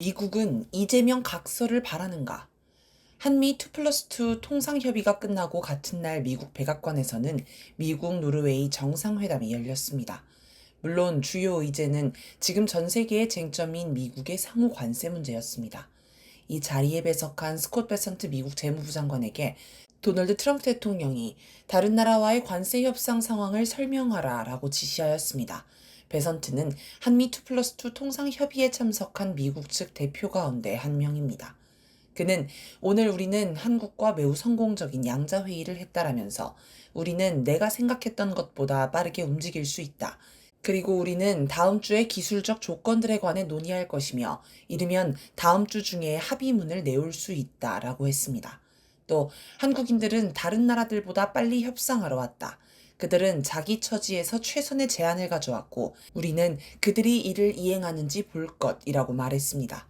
미국은 이재명 각서를 바라는가? 한미 2+2 통상협의가 끝나고 같은 날 미국 백악관에서는 미국 노르웨이 정상회담이 열렸습니다. 물론 주요 의제는 지금 전 세계의 쟁점인 미국의 상호 관세 문제였습니다. 이 자리에 배석한 스콧 베선트 미국 재무부 장관에게 도널드 트럼프 대통령이 다른 나라와의 관세 협상 상황을 설명하라 라고 지시하였습니다. 베선트는 한미 2+2 통상협의에 참석한 미국 측 대표 가운데 한 명입니다. 그는 오늘 우리는 한국과 매우 성공적인 양자회의를 했다라면서 우리는 내가 생각했던 것보다 빠르게 움직일 수 있다. 그리고 우리는 다음 주에 기술적 조건들에 관해 논의할 것이며 이르면 다음 주 중에 합의문을 내올 수 있다라고 했습니다. 또 한국인들은 다른 나라들보다 빨리 협상하러 왔다. 그들은 자기 처지에서 최선의 제안을 가져왔고 우리는 그들이 이를 이행하는지 볼 것이라고 말했습니다.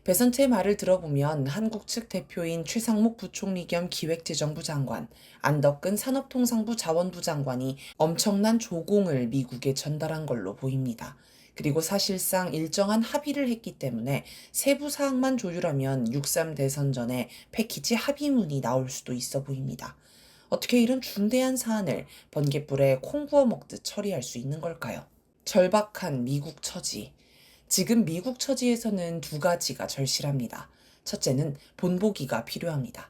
베선트의 말을 들어보면 한국 측 대표인 최상목 부총리 겸 기획재정부 장관, 안덕근 산업통상부 자원부 장관이 엄청난 조공을 미국에 전달한 걸로 보입니다. 그리고 사실상 일정한 합의를 했기 때문에 세부 사항만 조율하면 6.3 대선 전에 패키지 합의문이 나올 수도 있어 보입니다. 어떻게 이런 중대한 사안을 번갯불에 콩 구워 먹듯 처리할 수 있는 걸까요? 절박한 미국 처지. 지금 미국 처지에서는 두 가지가 절실합니다. 첫째는 본보기가 필요합니다.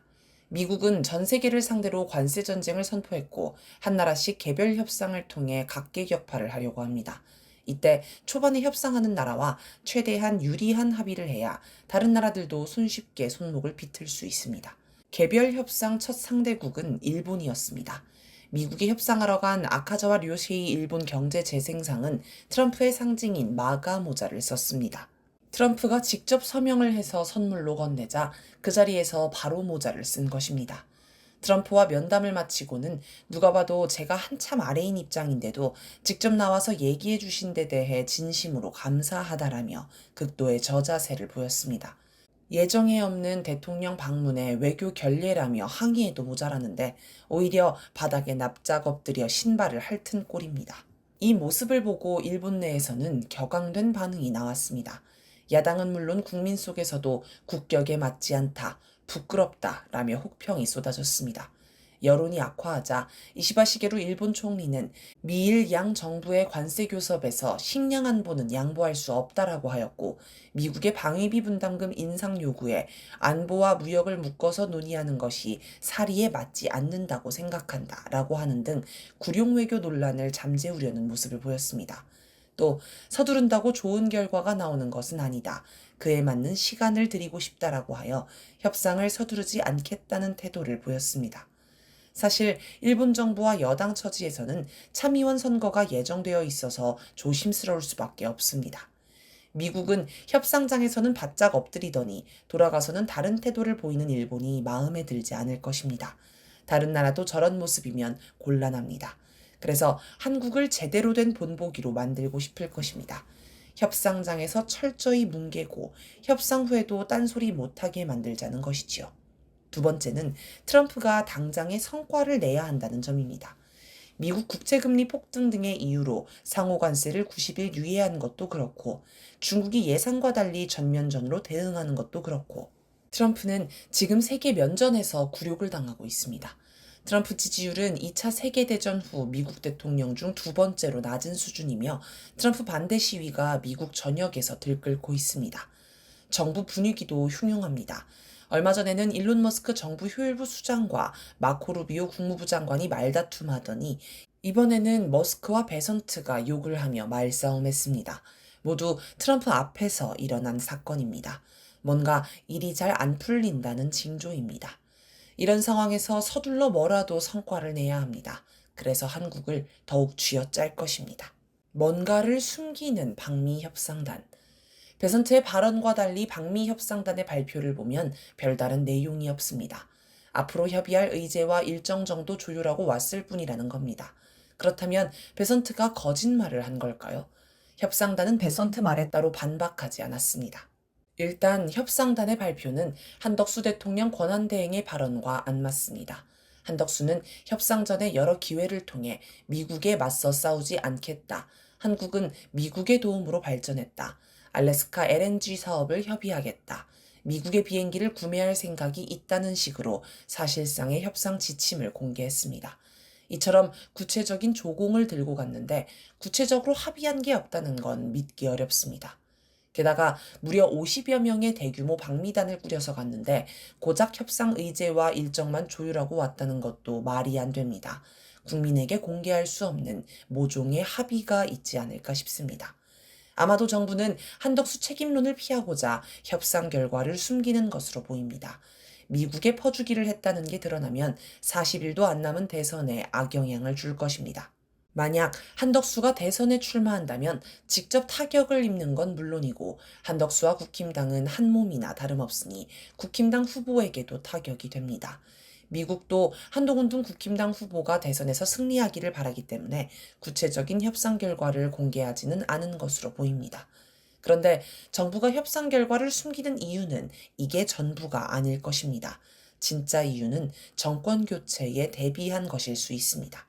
미국은 전 세계를 상대로 관세 전쟁을 선포했고 한 나라씩 개별 협상을 통해 각계격파를 하려고 합니다. 이때 초반에 협상하는 나라와 최대한 유리한 합의를 해야 다른 나라들도 손쉽게 손목을 비틀 수 있습니다. 개별 협상 첫 상대국은 일본이었습니다. 미국이 협상하러 간 아카자와 료시히 일본 경제재생상은 트럼프의 상징인 마가 모자를 썼습니다. 트럼프가 직접 서명을 해서 선물로 건네자 그 자리에서 바로 모자를 쓴 것입니다. 트럼프와 면담을 마치고는 누가 봐도 제가 한참 아래인 입장인데도 직접 나와서 얘기해 주신 데 대해 진심으로 감사하다라며 극도의 저자세를 보였습니다. 예정에 없는 대통령 방문에 외교 결례라며 항의해도 모자라는데 오히려 바닥에 납작 엎드려 신발을 핥은 꼴입니다. 이 모습을 보고 일본 내에서는 격앙된 반응이 나왔습니다. 야당은 물론 국민 속에서도 국격에 맞지 않다, 부끄럽다 라며 혹평이 쏟아졌습니다. 여론이 악화하자 이시바 시게루 일본 총리는 미일 양 정부의 관세 교섭에서 식량 안보는 양보할 수 없다라고 하였고 미국의 방위비 분담금 인상 요구에 안보와 무역을 묶어서 논의하는 것이 사리에 맞지 않는다고 생각한다라고 하는 등 구룡 외교 논란을 잠재우려는 모습을 보였습니다. 또 서두른다고 좋은 결과가 나오는 것은 아니다. 그에 맞는 시간을 드리고 싶다라고 하여 협상을 서두르지 않겠다는 태도를 보였습니다. 사실 일본 정부와 여당 처지에서는 참의원 선거가 예정되어 있어서 조심스러울 수밖에 없습니다. 미국은 협상장에서는 바짝 엎드리더니 돌아가서는 다른 태도를 보이는 일본이 마음에 들지 않을 것입니다. 다른 나라도 저런 모습이면 곤란합니다. 그래서 한국을 제대로 된 본보기로 만들고 싶을 것입니다. 협상장에서 철저히 뭉개고 협상 후에도 딴소리 못하게 만들자는 것이지요. 두 번째는 트럼프가 당장의 성과를 내야 한다는 점입니다. 미국 국채금리 폭등 등의 이유로 상호 관세를 90일 유예한 것도 그렇고 중국이 예상과 달리 전면전으로 대응하는 것도 그렇고 트럼프는 지금 세계 면전에서 굴욕을 당하고 있습니다. 트럼프 지지율은 2차 세계대전 후 미국 대통령 중 두 번째로 낮은 수준이며 트럼프 반대 시위가 미국 전역에서 들끓고 있습니다. 정부 분위기도 흉흉합니다. 얼마 전에는 일론 머스크 정부 효율부 수장과 마코 루비오 국무부 장관이 말다툼하더니 이번에는 머스크와 베선트가 욕을 하며 말싸움했습니다. 모두 트럼프 앞에서 일어난 사건입니다. 뭔가 일이 잘 안 풀린다는 징조입니다. 이런 상황에서 서둘러 뭐라도 성과를 내야 합니다. 그래서 한국을 더욱 쥐어짤 것입니다. 뭔가를 숨기는 방미 협상단. 베선트의 발언과 달리 방미 협상단의 발표를 보면 별다른 내용이 없습니다. 앞으로 협의할 의제와 일정 정도 조율하고 왔을 뿐이라는 겁니다. 그렇다면 베선트가 거짓말을 한 걸까요? 협상단은 베선트 말에 따로 반박하지 않았습니다. 일단 협상단의 발표는 한덕수 대통령 권한대행의 발언과 안 맞습니다. 한덕수는 협상 전에 여러 기회를 통해 미국에 맞서 싸우지 않겠다. 한국은 미국의 도움으로 발전했다. 알래스카 LNG 사업을 협의하겠다. 미국의 비행기를 구매할 생각이 있다는 식으로 사실상의 협상 지침을 공개했습니다. 이처럼 구체적인 조공을 들고 갔는데 구체적으로 합의한 게 없다는 건 믿기 어렵습니다. 게다가 무려 50여 명의 대규모 방미단을 꾸려서 갔는데 고작 협상 의제와 일정만 조율하고 왔다는 것도 말이 안 됩니다. 국민에게 공개할 수 없는 모종의 합의가 있지 않을까 싶습니다. 아마도 정부는 한덕수 책임론을 피하고자 협상 결과를 숨기는 것으로 보입니다. 미국에 퍼주기를 했다는 게 드러나면 40일도 안 남은 대선에 악영향을 줄 것입니다. 만약 한덕수가 대선에 출마한다면 직접 타격을 입는 건 물론이고 한덕수와 국힘당은 한 몸이나 다름없으니 국힘당 후보에게도 타격이 됩니다. 미국도 한동훈 등 국힘당 후보가 대선에서 승리하기를 바라기 때문에 구체적인 협상 결과를 공개하지는 않은 것으로 보입니다. 그런데 정부가 협상 결과를 숨기는 이유는 이게 전부가 아닐 것입니다. 진짜 이유는 정권 교체에 대비한 것일 수 있습니다.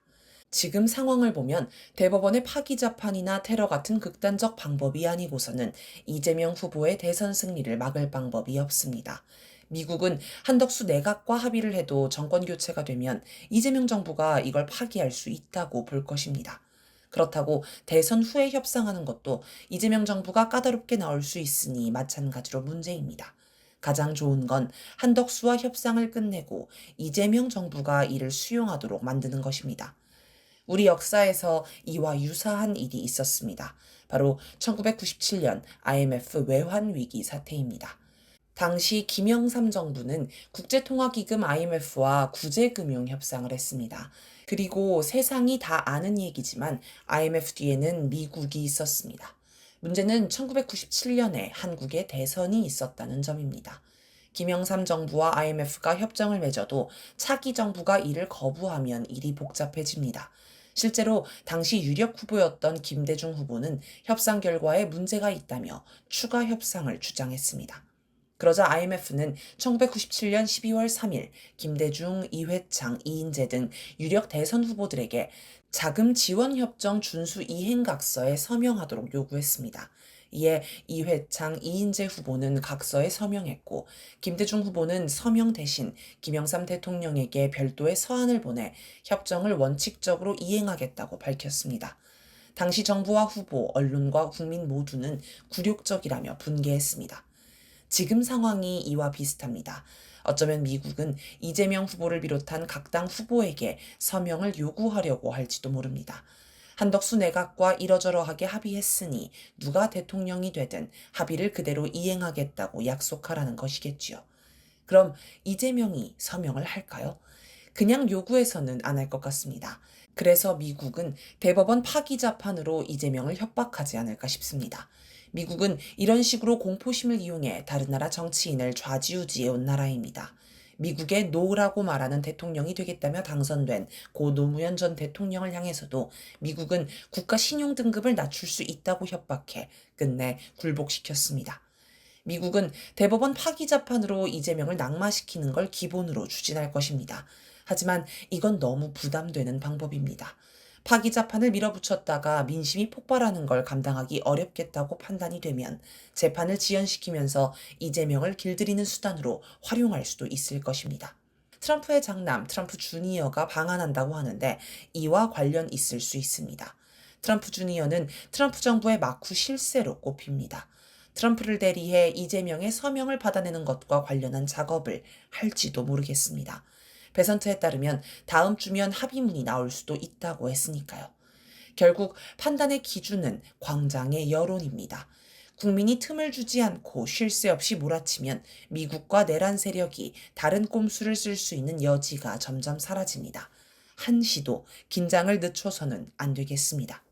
지금 상황을 보면 대법원의 파기 재판이나 테러 같은 극단적 방법이 아니고서는 이재명 후보의 대선 승리를 막을 방법이 없습니다. 미국은 한덕수 내각과 합의를 해도 정권 교체가 되면 이재명 정부가 이걸 파기할 수 있다고 볼 것입니다. 그렇다고 대선 후에 협상하는 것도 이재명 정부가 까다롭게 나올 수 있으니 마찬가지로 문제입니다. 가장 좋은 건 한덕수와 협상을 끝내고 이재명 정부가 이를 수용하도록 만드는 것입니다. 우리 역사에서 이와 유사한 일이 있었습니다. 바로 1997년 IMF 외환위기 사태입니다. 당시 김영삼 정부는 국제통화기금 IMF와 구제금융 협상을 했습니다. 그리고 세상이 다 아는 얘기지만 IMF 뒤에는 미국이 있었습니다. 문제는 1997년에 한국에 대선이 있었다는 점입니다. 김영삼 정부와 IMF가 협정을 맺어도 차기 정부가 이를 거부하면 일이 복잡해집니다. 실제로 당시 유력 후보였던 김대중 후보는 협상 결과에 문제가 있다며 추가 협상을 주장했습니다. 그러자 IMF는 1997년 12월 3일 김대중, 이회창, 이인재 등 유력 대선 후보들에게 자금 지원 협정 준수 이행각서에 서명하도록 요구했습니다. 이에 이회창, 이인재 후보는 각서에 서명했고 김대중 후보는 서명 대신 김영삼 대통령에게 별도의 서한을 보내 협정을 원칙적으로 이행하겠다고 밝혔습니다. 당시 정부와 후보, 언론과 국민 모두는 굴욕적이라며 분개했습니다. 지금 상황이 이와 비슷합니다. 어쩌면 미국은 이재명 후보를 비롯한 각 당 후보에게 서명을 요구하려고 할지도 모릅니다. 한덕수 내각과 이러저러하게 합의했으니 누가 대통령이 되든 합의를 그대로 이행하겠다고 약속하라는 것이겠지요. 그럼 이재명이 서명을 할까요? 그냥 요구해서는 안 할 것 같습니다. 그래서 미국은 대법원 파기 재판으로 이재명을 협박하지 않을까 싶습니다. 미국은 이런 식으로 공포심을 이용해 다른 나라 정치인을 좌지우지해 온 나라입니다. 미국의 노라고 말하는 대통령이 되겠다며 당선된 고 노무현 전 대통령을 향해서도 미국은 국가 신용 등급을 낮출 수 있다고 협박해 끝내 굴복시켰습니다. 미국은 대법원 파기 재판으로 이재명을 낙마시키는 걸 기본으로 추진할 것입니다. 하지만 이건 너무 부담되는 방법입니다. 파기 재판을 밀어붙였다가 민심이 폭발하는 걸 감당하기 어렵겠다고 판단이 되면 재판을 지연시키면서 이재명을 길들이는 수단으로 활용할 수도 있을 것입니다. 트럼프의 장남 트럼프 주니어가 방한한다고 하는데 이와 관련 있을 수 있습니다. 트럼프 주니어는 트럼프 정부의 막후 실세로 꼽힙니다. 트럼프를 대리해 이재명의 서명을 받아내는 것과 관련한 작업을 할지도 모르겠습니다. 배선트에 따르면 다음 주면 합의문이 나올 수도 있다고 했으니까요. 결국 판단의 기준은 광장의 여론입니다. 국민이 틈을 주지 않고 쉴 새 없이 몰아치면 미국과 내란 세력이 다른 꼼수를 쓸 수 있는 여지가 점점 사라집니다. 한시도 긴장을 늦춰서는 안 되겠습니다.